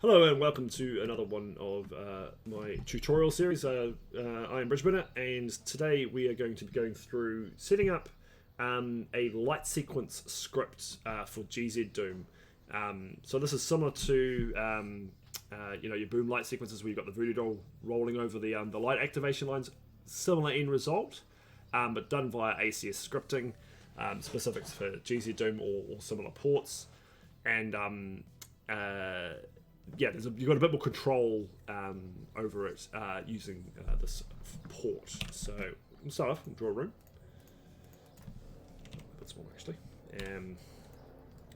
Hello and welcome to another one of my tutorial series. I am Bridgewinner, and today we are going to be going through setting up a light sequence script for GZ Doom. So this is similar to your Boom light sequences where you've got the voodoo doll rolling over the light activation lines. Similar end result, but done via ACS scripting, specifics for GZ Doom or similar ports, and you've got a bit more control over it using this port. So we'll start off and draw a room. A bit smaller actually.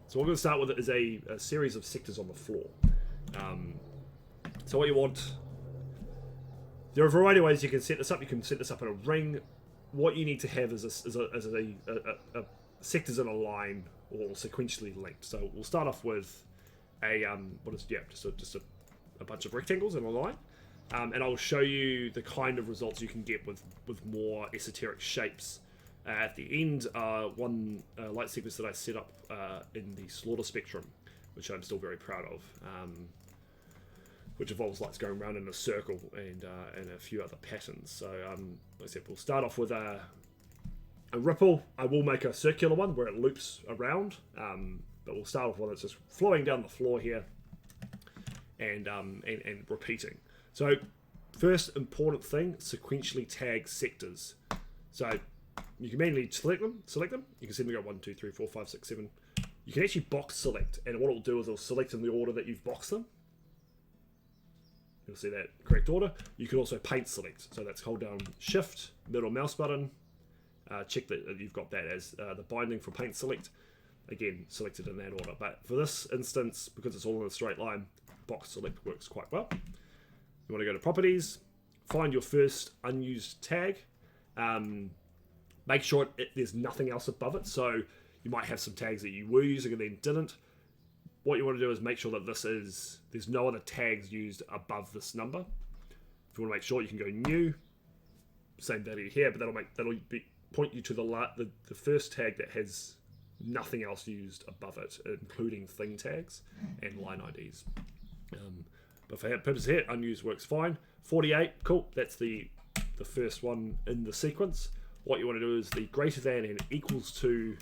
So what we're going to start with is a series of sectors on the floor. So what you want, there are a variety of ways you can set this up. You can set this up in a ring. What you need to have is a sectors in a line or sequentially linked. So we'll start off with just a bunch of rectangles in a line, and I'll show you the kind of results you can get with more esoteric shapes. At the end, one light sequence that I set up in the slaughter spectrum, which I'm still very proud of, which involves lights going around in a circle and a few other patterns. So like I said, we'll start off with a ripple. I will make a circular one where it loops around. But we'll start off with it's just flowing down the floor here and repeating. So first important thing, sequentially tag sectors. So you can manually select them. You can simply go 1, 2, 3, 4, 5, 6, 7. You can actually box select, and what it'll do is it'll select in the order that you've boxed them. You'll see that correct order. You can also paint select. So that's hold down Shift, middle mouse button. Check that you've got that as the binding for paint select. Again, selected in that order. But for this instance, because it's all in a straight line, box select works quite well. You want to go to properties, find your first unused tag. Make sure there's nothing else above it. So you might have some tags that you were using and then didn't. What you want to do is make sure that there's no other tags used above this number. If you want to make sure, you can go new, same value here, but that'll point you to the first tag that has nothing else used above it, including thing tags and line IDs. But for purposes here, unused works fine. 48, cool. That's the first one in the sequence. What you want to do is the greater than and equals to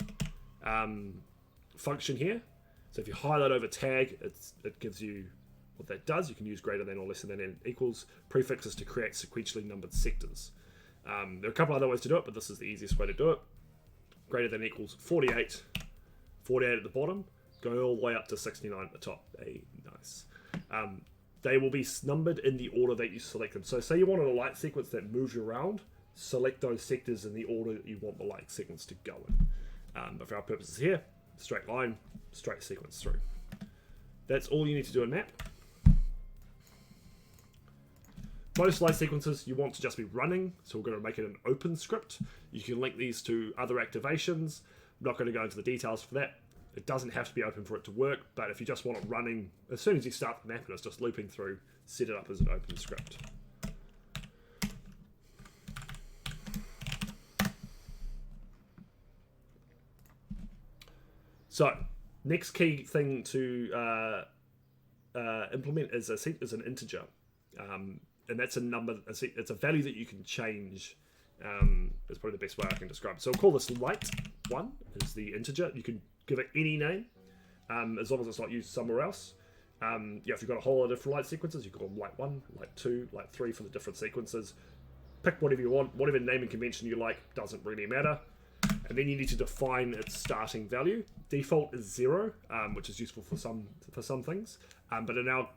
function here. So if you highlight over tag, it gives you what that does. You can use greater than or less than and equals prefixes to create sequentially numbered sectors. There are a couple other ways to do it, but this is the easiest way to do it. Greater than equals 48, 48 at the bottom, go all the way up to 69 at the top. Nice. They will be numbered in the order that you select them. So say you wanted a light sequence that moves you around, select those sectors in the order that you want the light sequence to go in. But for our purposes here, straight line, straight sequence through. That's all you need to do in map. Most light sequences you want to just be running, so we're going to make it an open script. You can link these to other activations. I'm not going to go into the details for that. It doesn't have to be open for it to work, but if you just want it running, as soon as you start the map and it's just looping through, set it up as an open script. So, next key thing to implement is an integer. And that's a number, it's a value that you can change. Is probably the best way I can describe it. So we'll call this light 1 is the integer. You can give it any name, as long as it's not used somewhere else. If you've got a whole lot of different light sequences, you can call them light 1, light 2, light 3 for the different sequences. Pick whatever you want, whatever naming convention you like, doesn't really matter. And then you need to define its starting value. Default is 0, which is useful for some things. But in our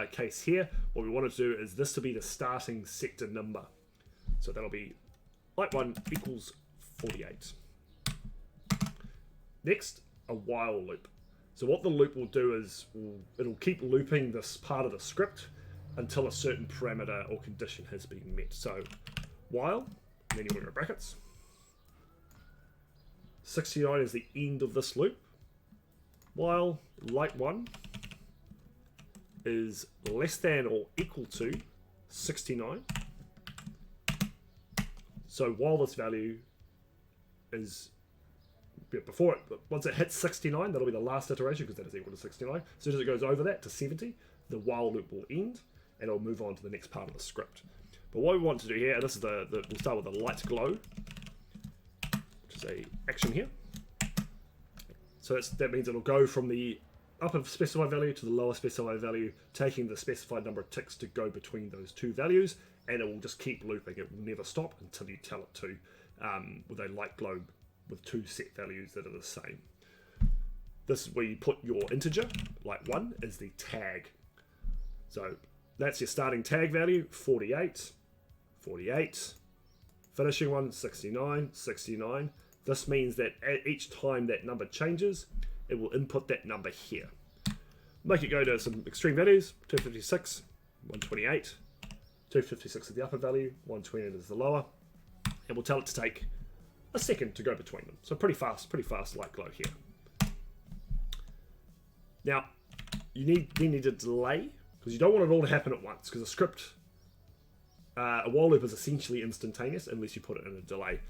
case here, what we want to do is this to be the starting sector number. So that'll be light 1 equals 48. Next, a while loop. So what the loop will do is it'll keep looping this part of the script until a certain parameter or condition has been met. So while, and then you want to go brackets. 69 is the end of this loop. While light 1 is less than or equal to 69. So while this value is before it, once it hits 69, that'll be the last iteration because that is equal to 69. As soon as it goes over that to 70, the while loop will end, and it'll move on to the next part of the script. But what we want to do here, and this is we'll start with a light glow, which is a action here. So that means it'll go from the upper specified value to the lower specified value, taking the specified number of ticks to go between those two values, and it will just keep looping. It will never stop until you tell it to, with a light glow with two set values that are the same. This is where you put your integer, like 1, is the tag. So that's your starting tag value, 48, 48, finishing one, 69, 69. This means that at each time that number changes, it will input that number here. Make it go to some extreme values, 256, 128, 256 is the upper value, 128 is the lower, and we'll tell it to take a second to go between them. So pretty fast light glow here. Now, you need a delay, because you don't want it all to happen at once, because a script, a while loop is essentially instantaneous unless you put it in a delay.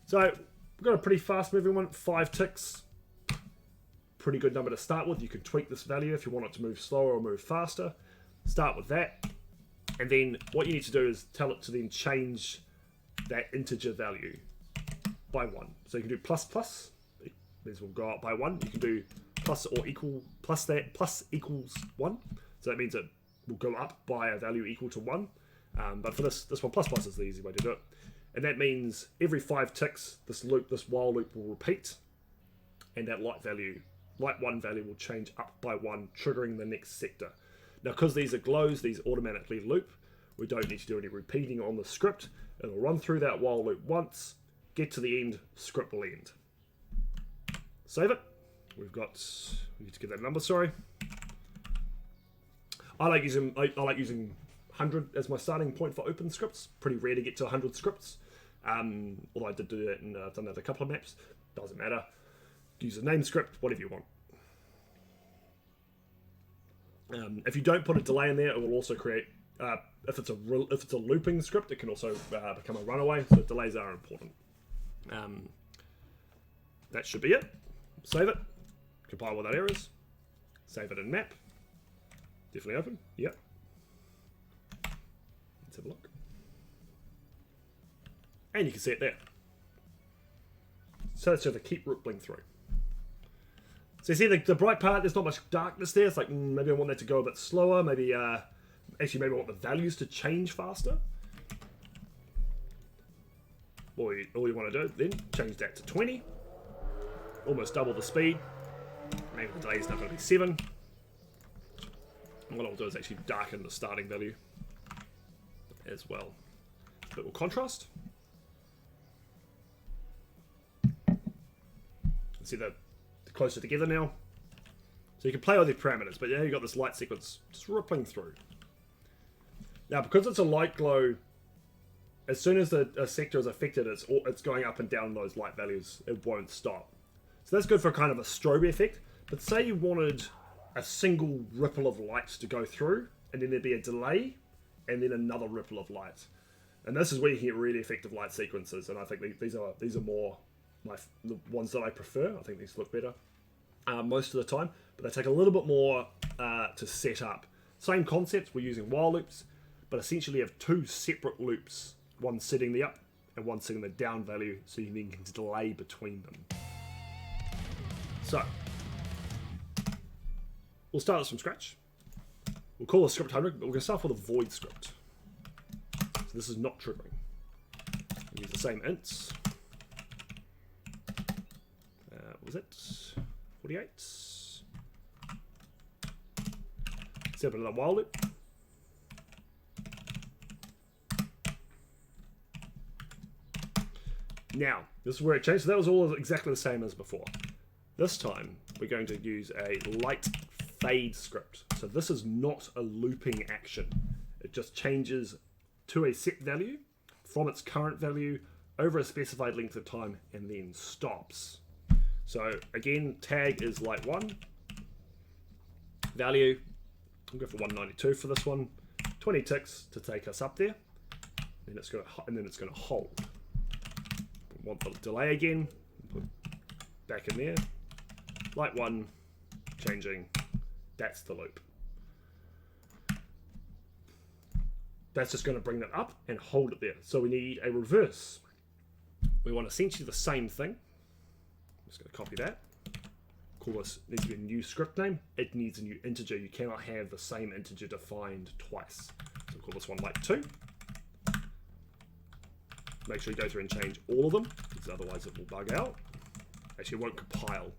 So we've got a pretty fast moving one, 5 ticks. Pretty good number to start with. You can tweak this value if you want it to move slower or move faster. Start with that. And then what you need to do is tell it to then change that integer value by 1. So you can do plus plus. These will go up by 1. You can do plus or equal, plus that, plus equals 1. So that means it will go up by a value equal to 1. But for this one, plus plus is the easy way to do it. And that means every 5 ticks, this while loop will repeat. And that light 1 value will change up by 1, triggering the next sector. Now, because these are glows, these automatically loop. We don't need to do any repeating on the script. It'll run through that while loop once, get to the end, script will end. Save it. We need to get that number, sorry. I like using 100 as my starting point for open scripts. Pretty rare to get to 100 scripts. Although I did do that, and I've done that with a couple of maps. Doesn't matter. Use a name script, whatever you want. If you don't put a delay in there, it will also create. If it's a looping script, it can also become a runaway. So delays are important. That should be it. Save it. Compile without errors. Save it in map. Definitely open. Yep. Let's have a look. And you can see it there. So that's just to keep rippling through. So you see the bright part, there's not much darkness there. It's like, maybe I want that to go a bit slower. Maybe I want the values to change faster. All you want to do then, change that to 20. Almost double the speed. Maybe the delay's not going to be 7. And what I'll do is actually darken the starting value as well. A bit more contrast. See that they're closer together now. So you can play with the parameters, but now you've got this light sequence just rippling through. Now, because it's a light glow, as soon as a sector is affected, it's going up and down those light values. It won't stop. So that's good for kind of a strobe effect. But say you wanted a single ripple of light to go through, and then there'd be a delay, and then another ripple of light. And this is where you can get really effective light sequences. And I think these are more the ones that I prefer. I think these look better most of the time, but they take a little bit more to set up. Same concept, we're using while loops, but essentially you have 2 separate loops, one setting the up and one setting the down value, so you then can delay between them. So we'll start this from scratch. We'll call the script 100, but we're going to start with a void script. So this is not triggering. We'll use the same ints. What was it? 48. Set up another while loop. Now, this is where it changed. So that was all exactly the same as before. This time, we're going to use a light fade script. So this is not a looping action. It just changes to a set value from its current value over a specified length of time and then stops. So again, tag is light 1. Value, I'll go for 192 for this one. 20 ticks to take us up there. And then it's going to hold. Want the delay again. Put back in there. Light 1, changing. That's the loop. that's just going to bring that up and hold it there. So we need a reverse. We want essentially the same thing. I'm just going to copy that. Call this, needs to be a new script name. It needs a new integer. You cannot have the same integer defined twice. So we'll call this one like 2. Make sure you go through and change all of them, because otherwise it will bug out. Actually, it won't compile.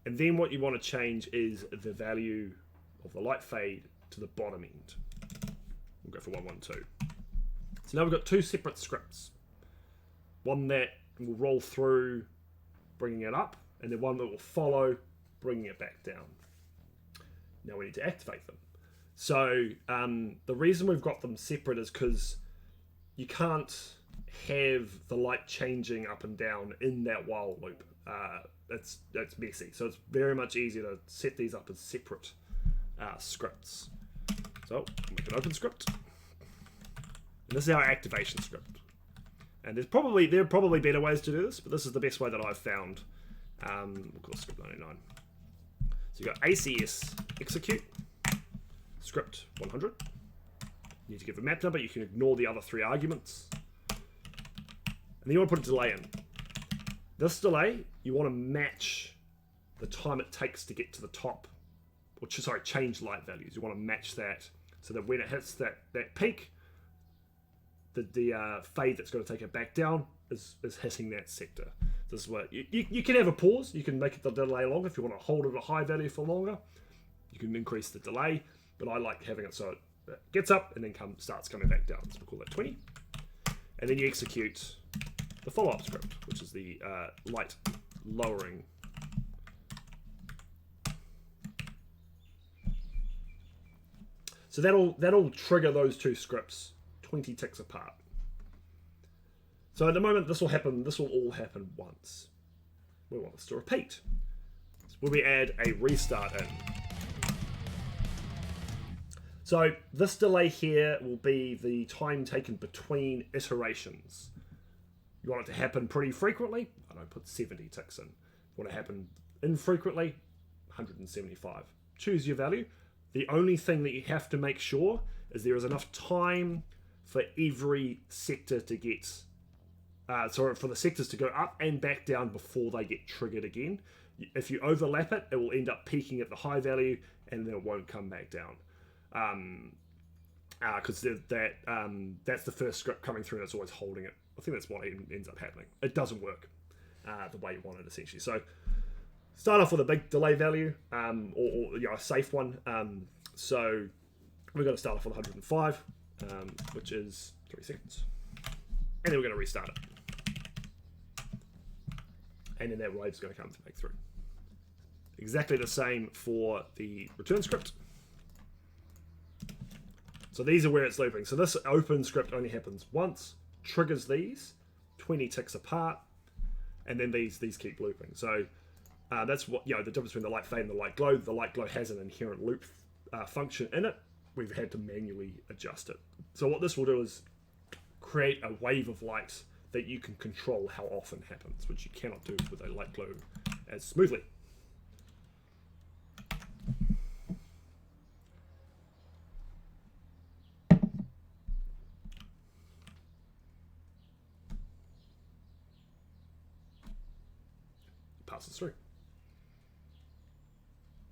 And then what you want to change is the value of the light fade to the bottom end. We'll go for 112. So now we've got 2 separate scripts. One that will roll through, bringing it up, and then one that will follow, bringing it back down. Now we need to activate them. So the reason we've got them separate is because you can't have the light changing up and down in that while loop. That's messy. So it's very much easier to set these up as separate scripts. So we'll make an open script. And this is our activation script. And there are probably better ways to do this, but this is the best way that I've found. We'll call script 99. So you've got ACS execute script 100. You need to give a map number. You can ignore the other 3 arguments. And then you want to put a delay in. This delay, you want to match the time it takes to get to the top, or sorry, change light values. You want to match that so that when it hits that peak, the fade that's going to take it back down is hitting that sector. This is where you can have a pause. You can make the delay longer if you want to hold it at a high value for longer. You can increase the delay, but I like having it so it gets up and then starts coming back down. So we'll call that 20. And then you execute the follow-up script, which is the light lowering. So that'll trigger those 2 scripts 20 ticks apart. So at the moment this will all happen once. We want this to repeat. So when we add a restart in. So this delay here will be the time taken between iterations. You want it to happen pretty frequently? I don't put 70 ticks in. You want it to happen infrequently? 175. Choose your value. The only thing that you have to make sure is there is enough time for every sector to get, for the sectors to go up and back down before they get triggered again. If you overlap it, it will end up peaking at the high value and then it won't come back down. Because that's the first script coming through and it's always holding it. I think that's what ends up happening. It doesn't work the way you want it, essentially. So start off with a big delay value, or a safe one. So we're going to start off with 105, which is 3 seconds. And then we're going to restart it. And then that wave's going to come back through. Exactly the same for the return script. So these are where it's looping. So this open script only happens once, triggers these, 20 ticks apart, and then these keep looping. So that's what, the difference between the light fade and the light glow. The light glow has an inherent loop function in it. We've had to manually adjust it. So what this will do is create a wave of light that you can control how often happens, which you cannot do with a light glow as smoothly. Passes through.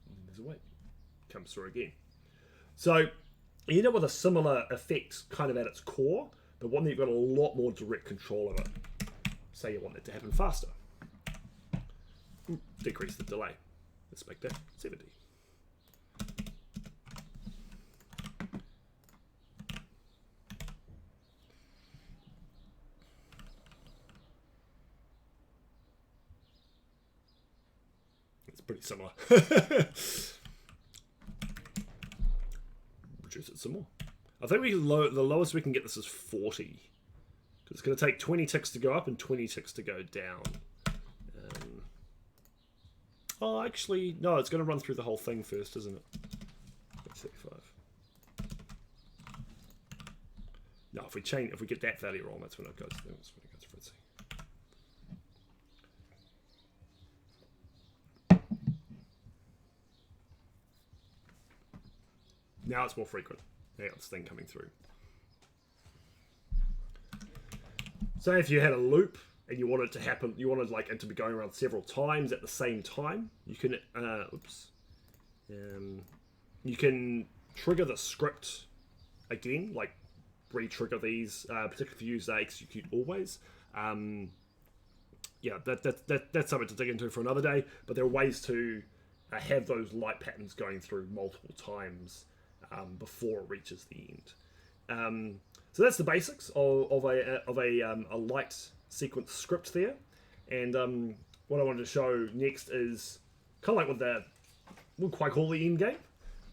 And there's a wave. Comes through again. So you end up with a similar effect kind of at its core, but one that you've got a lot more direct control over. Say you want it to happen faster. Decrease the delay. Let's make that 70. It's pretty similar. Reduce it some more. I think the lowest we can get this is 40. Because it's going to take 20 ticks to go up and 20 ticks to go down. Actually, no, it's going to run through the whole thing first, isn't it? 35. No, if we get that value wrong, that's when it goes. That's when it goes fritzy. Now it's more frequent. Now it's thing coming through. say if you had a loop and you want it to happen, you wanted like it to be going around several times at the same time, you can you can trigger the script again, like re-trigger these, particularly if you use execute always. Yeah, that's something to dig into for another day, but there are ways to have those light patterns going through multiple times before it reaches the end. So that's the basics of a light sequence script there. And what I wanted to show next is kind of like what the, wouldn't quite call the end game,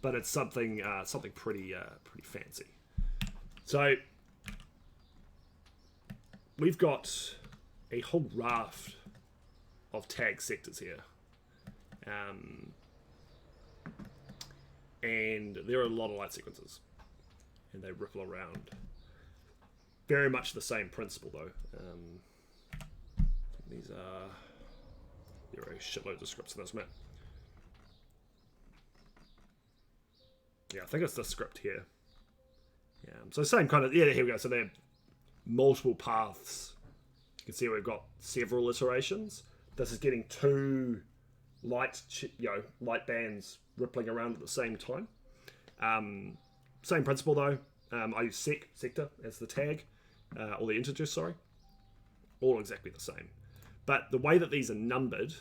but it's something pretty fancy. So we've got a whole raft of tag sectors here. And there are a lot of light sequences, and they ripple around. Very much the same principle, though. There are a shitload of scripts in this map. Yeah, I think it's the script here. Yeah, so same kind of, yeah, here we go. So they have multiple paths. You can see we've got several iterations. This is getting two light bands rippling around at the same time. Same principle though. I use sector as the tag, or the integer, sorry. All exactly the same. But the way that these are numbered,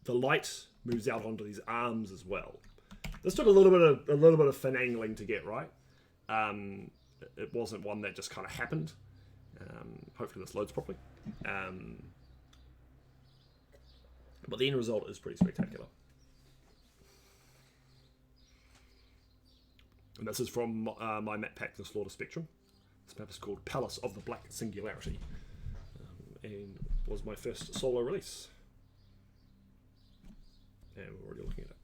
the light moves out onto these arms as well. This took a little bit of finagling to get right. It wasn't one that just kind of happened. Hopefully this loads properly. But the end result is pretty spectacular. And this is from my map pack, The Slaughter Spectrum. This map is called Palace of the Black Singularity, and was my first solo release. And we're already looking at it.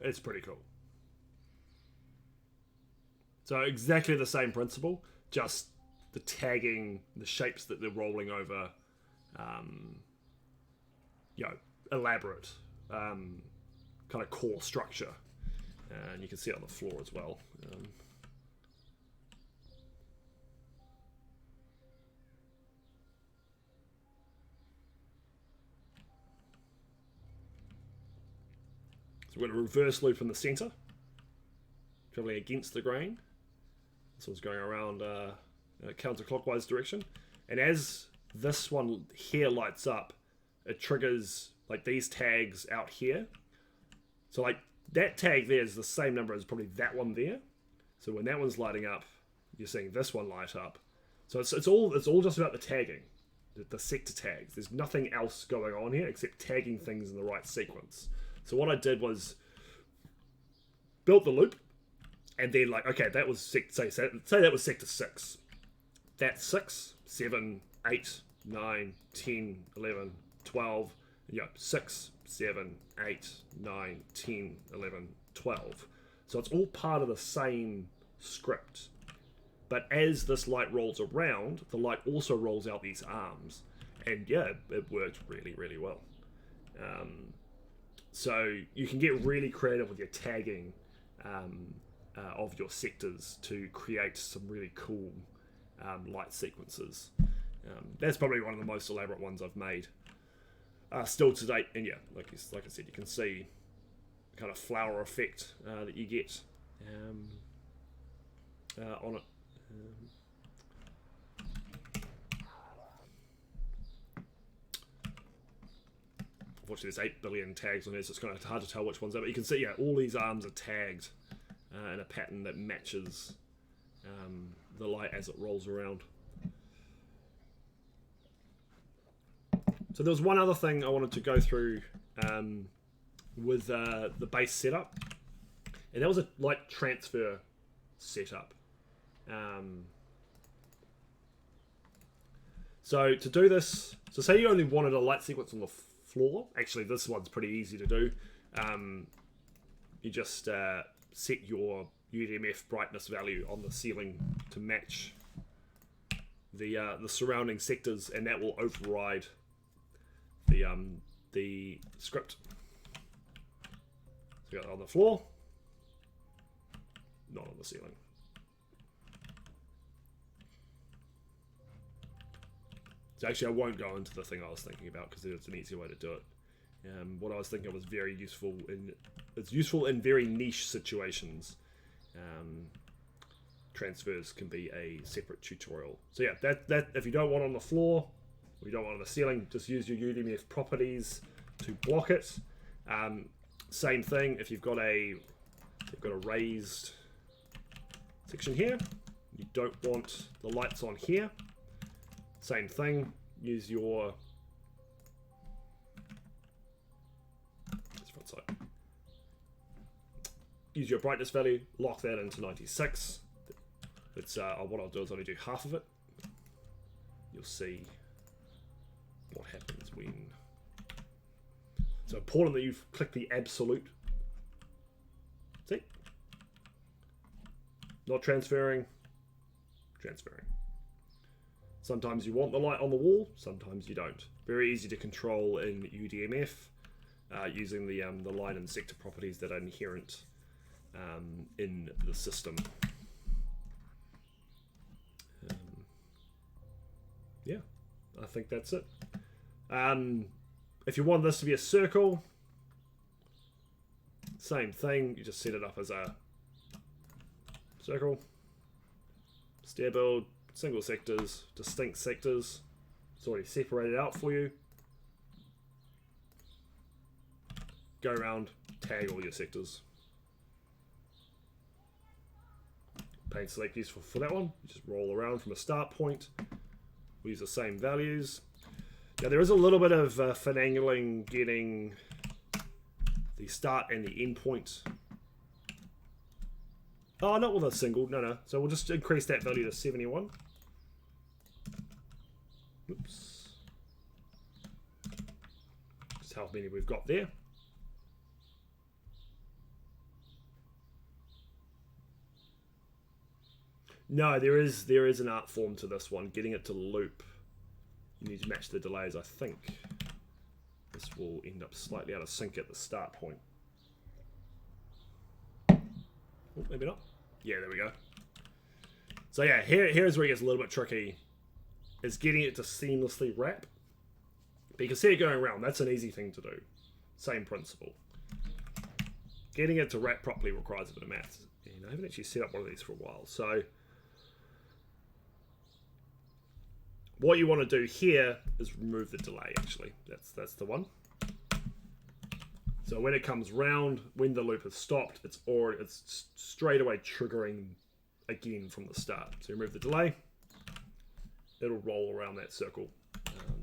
It's pretty cool. So exactly the same principle, just the tagging, the shapes that they're rolling over, elaborate, kind of core structure. And you can see it on the floor as well. So we're going to reverse loop in the center, traveling against the grain. This one's going around counterclockwise direction. And as this one here lights up, it triggers like these tags out here. So like that tag there is the same number as probably that one there. So when that one's lighting up, you're seeing this one light up. So it's all just about the tagging, the sector tags. There's nothing else going on here except tagging things in the right sequence. So what I did was built the loop, and then like, okay, that was say that was sector 6. That's 6, 7, 8, 9, 10, 11, 12. 6, 7, 8, 9, 10, 11, 12. So it's all part of the same script. But as this light rolls around, the light also rolls out these arms. And yeah, it worked really, really well. So you can get really creative with your tagging of your sectors to create some really cool light sequences. That's probably one of the most elaborate ones I've made still to date. And yeah, like I said, you can see the kind of flower effect that you get on it. Unfortunately, there's 8 billion tags on here, so it's kind of hard to tell which ones are. But you can see, yeah, all these arms are tagged in a pattern that matches the light as it rolls around. So there was one other thing I wanted to go through with the base setup, and that was a light transfer setup. So to do this, so say you only wanted a light sequence on the floor. Actually, this one's pretty easy to do. You just set your UDMF brightness value on the ceiling to match the surrounding sectors, and that will override the script. So we got it on the floor, not on the ceiling. So actually I won't go into the thing I was thinking about because it's an easier way to do it. What I was thinking was very useful it's useful in very niche situations. Transfers can be a separate tutorial. So yeah, that if you don't want it on the floor or you don't want it on the ceiling, just use your UDMF properties to block it. Same thing if you've got a raised section here, you don't want the lights on here. Same thing, use your front side. Use your brightness value, lock that into 96. It's what I'll do is only do half of it. You'll see what happens when. So important that you've clicked the absolute. See? Not transferring, transferring. Sometimes you want the light on the wall, sometimes you don't. Very easy to control in UDMF using the line and sector properties that are inherent in the system. Yeah, I think that's it. If you want this to be a circle, same thing. You just set it up as a circle. Stair build, single sectors, distinct sectors. It's already separated out for you. Go around, tag all your sectors. Paint select useful for that one. You just roll around from a start point. We use the same values. Now there is a little bit of finagling getting the start and the end point. Oh, not with a single, no. So we'll just increase that value to 71. Oops. Just how many we've got there. No, there is an art form to this one. Getting it to loop. You need to match the delays, I think. This will end up slightly out of sync at the start point. Oh, maybe not. Yeah, there we go. So yeah, here's where it gets a little bit tricky. Is getting it to seamlessly wrap. But you can see it going around. That's an easy thing to do. Same principle. Getting it to wrap properly requires a bit of maths. And I haven't actually set up one of these for a while. So what you want to do here is remove the delay, actually. That's the one. So when it comes round, when the loop has stopped, it's straight away triggering again from the start. So remove the delay. It'll roll around that circle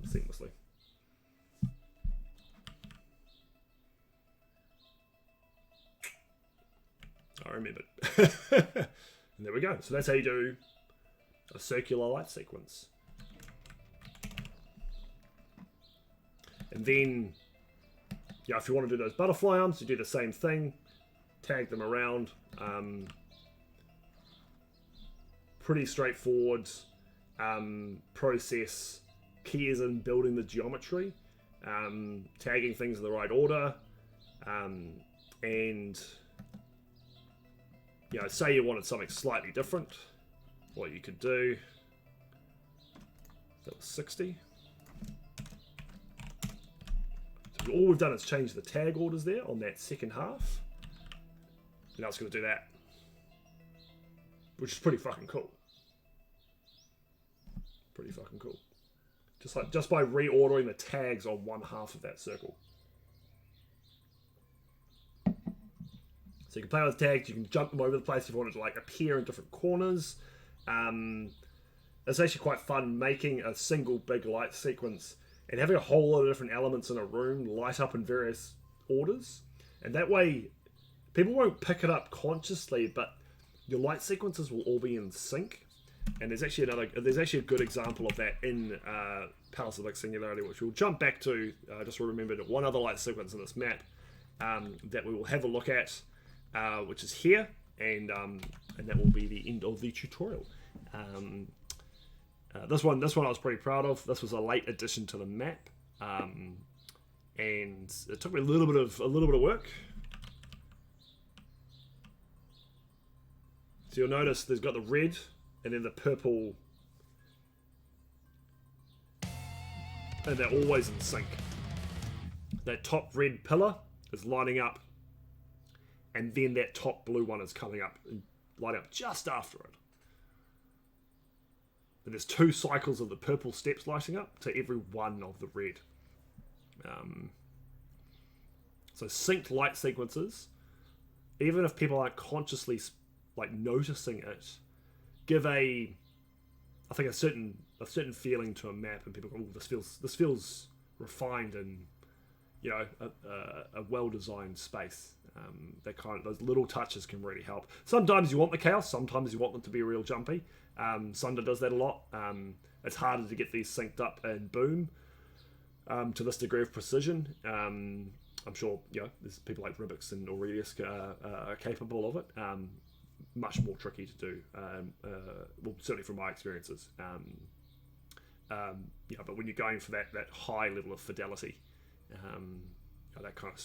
seamlessly. I remembered. And there we go. So that's how you do a circular light sequence. And then, yeah, if you want to do those butterfly arms, you do the same thing. Tag them around. Pretty straightforward process. Key is in building the geometry, tagging things in the right order, and you know, say you wanted something slightly different. What you could do. That was 60. All we've done is change the tag orders there on that second half. Now it's going to do that. Which is pretty fucking cool. Pretty fucking cool. Just by reordering the tags on one half of that circle. So you can play with tags, you can jump them over the place if you wanted to like appear in different corners. It's actually quite fun making a single big light sequence and having a whole lot of different elements in a room light up in various orders. And that way, people won't pick it up consciously, but your light sequences will all be in sync. And there's actually a good example of that in Palace of Singularity, which we'll jump back to. Just remembered one other light sequence in this map that we will have a look at, which is here, and that will be the end of the tutorial. This one I was pretty proud of. This was a late addition to the map. and it took me a little bit of work. So you'll notice there's got the red and then the purple, and they're always in sync. That top red pillar is lining up, and then that top blue one is coming up and lighting up just after it. And there's 2 cycles of the purple steps lighting up to every one of the red. So synced light sequences, even if people aren't consciously like noticing it, give a certain feeling to a map, and people go, "Oh, this feels refined and, you know, a well-designed space." Those little touches can really help. Sometimes you want the chaos, sometimes you want them to be real jumpy. Sunder does that a lot. It's harder to get these synced up in Boom to this degree of precision. I'm sure, you know, there's people like Rubix and Aurelius are capable of it. Much more tricky to do. Well, certainly from my experiences. Yeah, but when you're going for that high level of fidelity, that kind of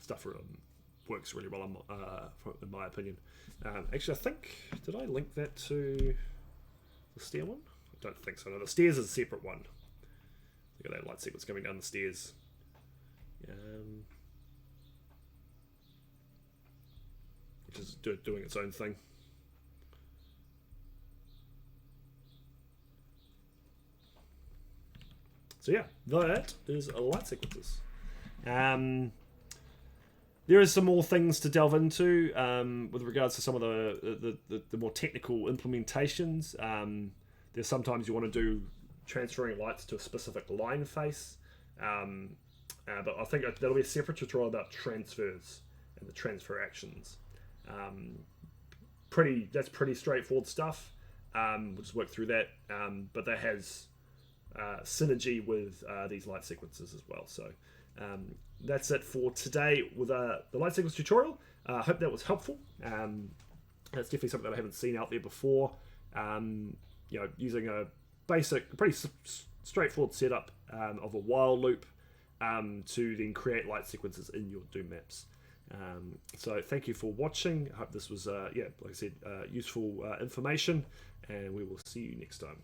stuff works really well in my opinion. Actually, I think, did I link that to the stair one? I don't think so. No, the stairs is a separate one. Look at that light sequence coming down the stairs. Which is doing its own thing. So yeah, that is light sequences. There is some more things to delve into with regards to some of the more technical implementations. There's sometimes you want to do transferring lights to a specific line face, but I think that'll be a separate tutorial about transfers and the transfer actions. That's pretty straightforward stuff. We'll just work through that, but that has synergy with these light sequences as well. So that's it for today with the light sequence tutorial. I hope that was helpful. That's definitely something that I haven't seen out there before. You know, using a basic, pretty straightforward setup of a while loop to then create light sequences in your Doom maps. So thank you for watching. I hope this was, like I said, useful information, and we will see you next time.